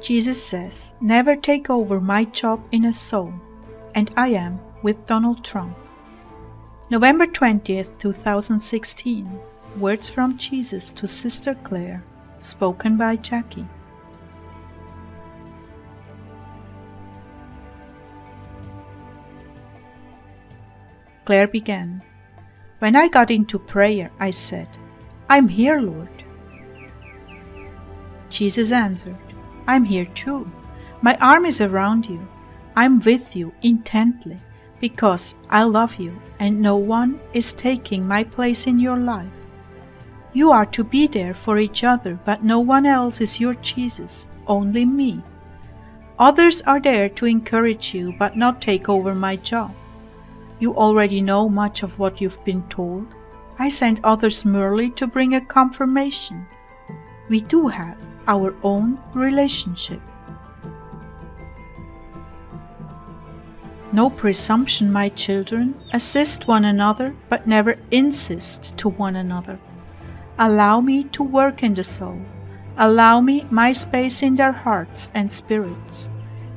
Jesus says, never take over my job in a soul, and I am with Donald Trump. November 20th, 2016. Words from Jesus to Sister Clare, spoken by Jackie. Clare began. When I got into prayer, I said, I'm here, Lord. Jesus answered, I'm here too. My arm is around you. I'm with you intently because I love you and no one is taking my place in your life. You are to be there for each other, but no one else is your Jesus, only me. Others are there to encourage you, but not take over my job. You already know much of what you've been told. I sent others merely to bring a confirmation. We do have our own relationship. No presumption, my children. Assist one another, but never insist to one another. Allow me to work in the soul. Allow me my space in their hearts and spirits.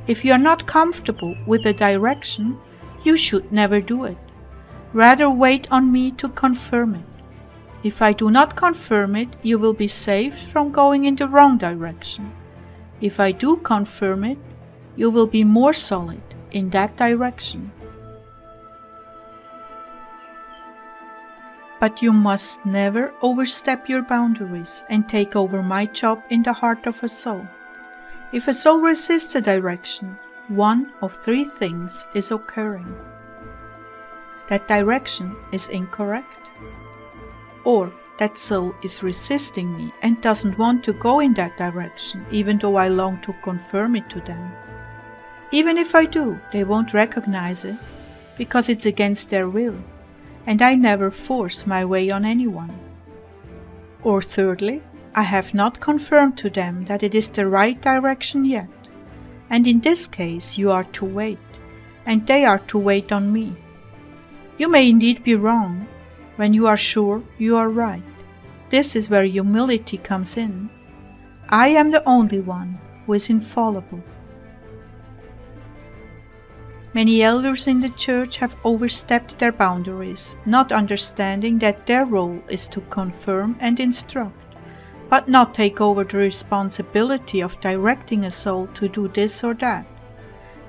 If you are not comfortable with the direction, you should never do it. Rather wait on me to confirm it. If I do not confirm it, you will be saved from going in the wrong direction. If I do confirm it, you will be more solid in that direction. But you must never overstep your boundaries and take over my job in the heart of a soul. If a soul resists a direction, one of three things is occurring. That direction is incorrect, or that soul is resisting me and doesn't want to go in that direction, even though I long to confirm it to them. Even if I do, they won't recognize it, because it's against their will, and I never force my way on anyone. Or thirdly, I have not confirmed to them that it is the right direction yet, and in this case you are to wait, and they are to wait on me. You may indeed be wrong. When you are sure, you are right. This is where humility comes in. I am the only one who is infallible. Many elders in the church have overstepped their boundaries, not understanding that their role is to confirm and instruct, but not take over the responsibility of directing a soul to do this or that,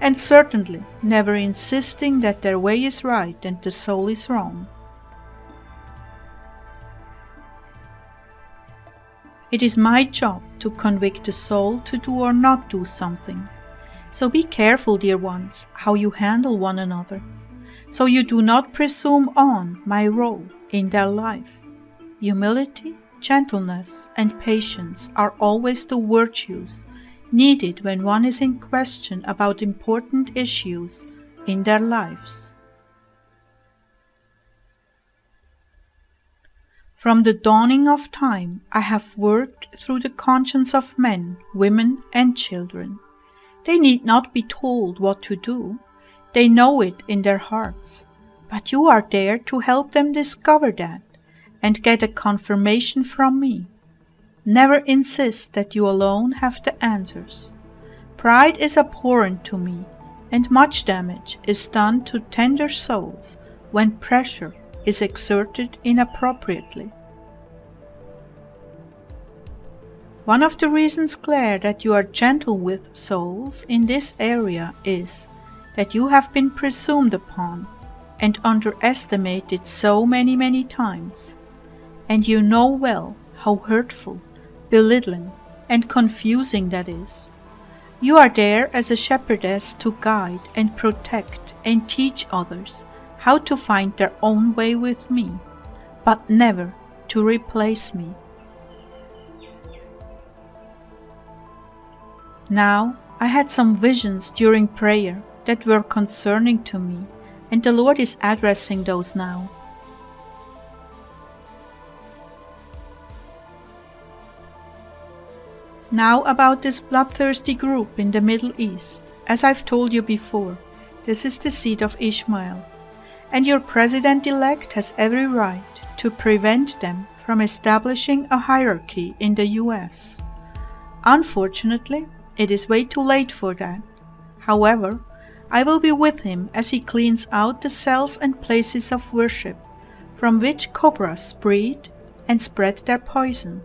and certainly never insisting that their way is right and the soul is wrong. It is my job to convict the soul to do or not do something. So be careful, dear ones, how you handle one another, so you do not presume on my role in their life. Humility, gentleness, and patience are always the virtues needed when one is in question about important issues in their lives. From the dawning of time, I have worked through the conscience of men, women, and children. They need not be told what to do. They know it in their hearts. But you are there to help them discover that and get a confirmation from me. Never insist that you alone have the answers. Pride is abhorrent to me, and much damage is done to tender souls when pressure is exerted inappropriately. One of the reasons, Clare, that you are gentle with souls in this area is that you have been presumed upon and underestimated so many times, and you know well how hurtful, belittling, and confusing that is. You are there as a shepherdess to guide and protect and teach others how to find their own way with me, but never to replace me. Now, I had some visions during prayer that were concerning to me, and the Lord is addressing those now. Now about this bloodthirsty group in the Middle East. As I've told you before, this is the seed of Ishmael, and your president-elect has every right to prevent them from establishing a hierarchy in the US. Unfortunately, It is way too late for that. However, I will be with him as he cleans out the cells and places of worship from which cobras breed and spread their poison.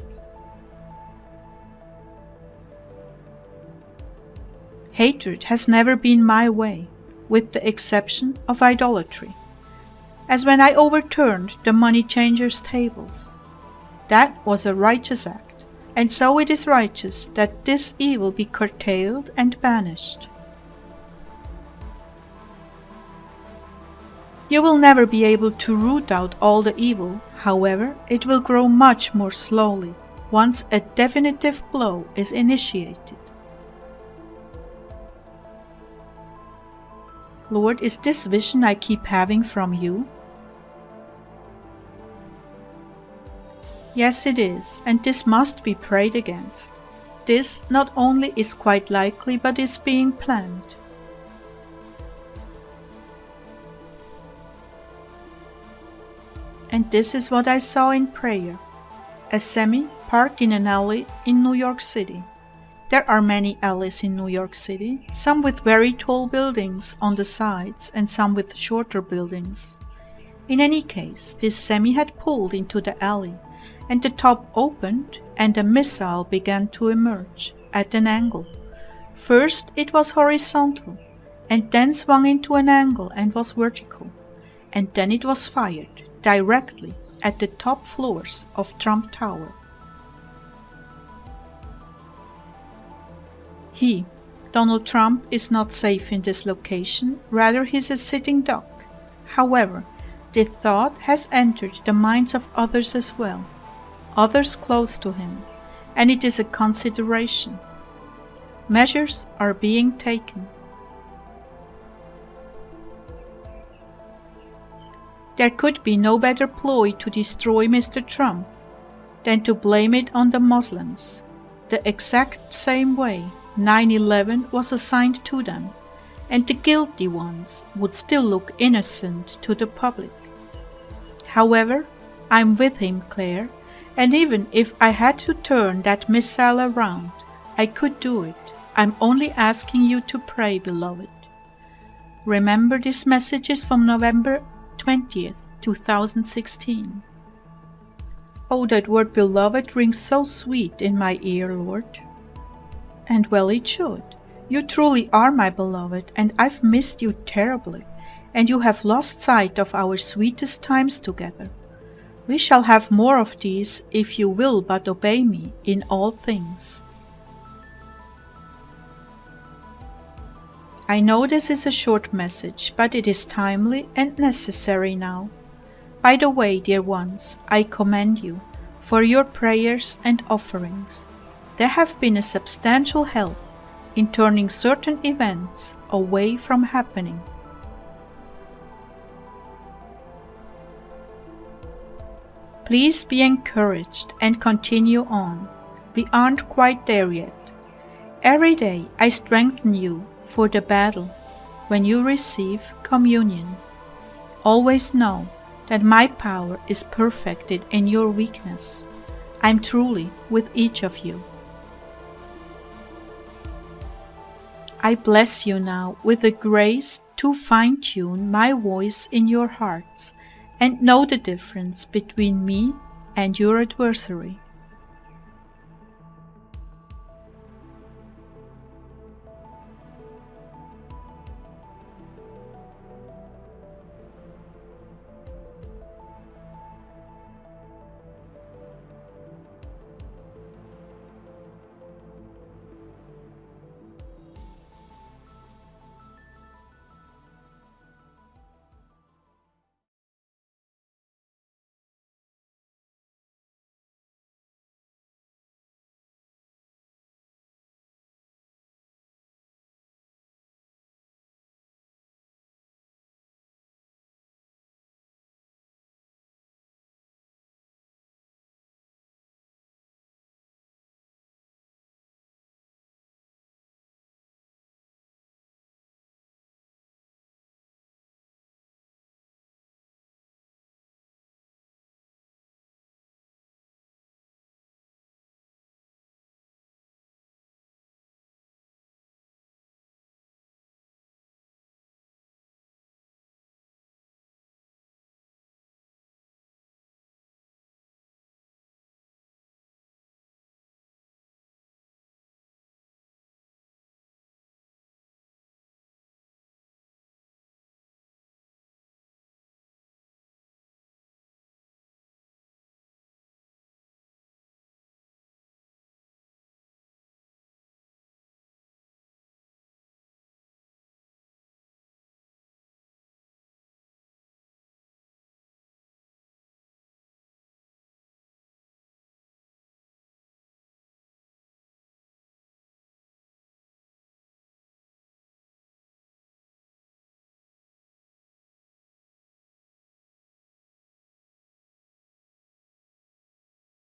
Hatred has never been my way, with the exception of idolatry, as when I overturned the money changers' tables. That was a righteous act, and so it is righteous that this evil be curtailed and banished. You will never be able to root out all the evil, however, it will grow much more slowly once a definitive blow is initiated. Lord, is this vision I keep having from you? Yes, it is, and this must be prayed against. This not only is quite likely, but is being planned. And this is what I saw in prayer. A semi parked in an alley in New York City. There are many alleys in New York City, some with very tall buildings on the sides and some with shorter buildings. In any case, this semi had pulled into the alley, and the top opened and a missile began to emerge at an angle. First it was horizontal, and then swung into an angle and was vertical, and then it was fired directly at the top floors of Trump Tower. Donald Trump, is not safe in this location, rather he is a sitting duck. However, the thought has entered the minds of others as well, others close to him, and it is a consideration. Measures are being taken. There could be no better ploy to destroy Mr. Trump than to blame it on the Muslims, the exact same way 9/11 was assigned to them, and the guilty ones would still look innocent to the public. However, I'm with him, Clare, and even if I had to turn that missile around, I could do it. I'm only asking you to pray, beloved. Remember, this message is from November 20th, 2016. Oh, that word beloved rings so sweet in my ear, Lord. And well it should. You truly are my beloved, and I've missed you terribly, and you have lost sight of our sweetest times together. We shall have more of these if you will but obey me in all things. I know this is a short message, but it is timely and necessary now. By the way, dear ones, I commend you for your prayers and offerings. They have been a substantial help in turning certain events away from happening. Please be encouraged and continue on. We aren't quite there yet. Every day I strengthen you for the battle when you receive communion. Always know that my power is perfected in your weakness. I'm truly with each of you. I bless you now with the grace to fine-tune my voice in your hearts and know the difference between me and your adversary.